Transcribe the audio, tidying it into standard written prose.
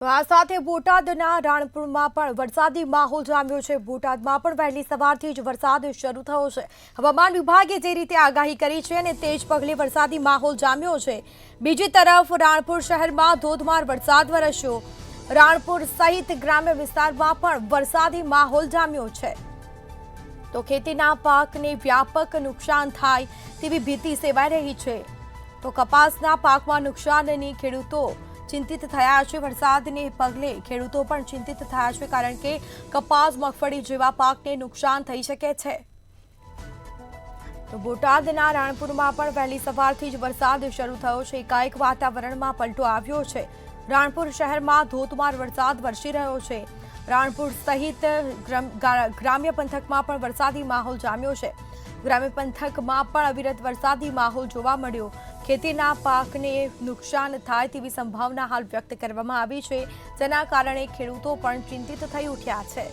તો આ સાથે બોટાદના રાણપુરમાં પણ વરસાદી માહોલ જામ્યો છે। બોટાદમાં પણ વહેલી સવારથી જ વરસાદ શરૂ થયો છે। હવામાન વિભાગે જે રીતે આગાહી કરી છે અને તેજ પગલે વરસાદી માહોલ જામ્યો છે। બીજી તરફ રાણપુર શહેરમાં ધોધમાર વરસાદ વરસ્યો। રાણપુર સહિત ગ્રામ્ય વિસ્તારમાં પણ વરસાદી માહોલ જામ્યો છે। તો ખેતીના પાકને વ્યાપક નુકસાન થાય તેવી ભીતિ સેવાઈ રહી છે। તો કપાસના પાકમાં નુકસાનની ખેડૂતો ચિંતિત થયા છે। વરસાદને પગલે ખેડૂતો પણ ચિંતિત થયા છે, કારણ કે કપાસ, મગફળી જેવા પાકને નુકસાન થઈ શકે છે। તો બોટાદના રાણપુરમાં પણ વહેલી સવારથી જ વરસાદ શરૂ થયો છે। એકાએક વાતાવરણમાં પલટો આવ્યો છે। રાણપુર શહેરમાં ધોધમાર વરસાદ વરસી રહ્યો છે। રાણપુર સહિત ગ્રામ્ય પંથકમાં પણ વરસાદી માહોલ જામ્યો છે। ગ્રામ્ય પંથકમાં પણ અવિરત વરસાદી માહોલ જોવા મળ્યો। ખેતીના પાકને નુકસાન થાય તેવી સંભાવના હાલ વ્યક્ત કરવામાં આવી છે, જેના કારણે ખેડૂતો પણ ચિંતિત થઈ ઉઠ્યા છે।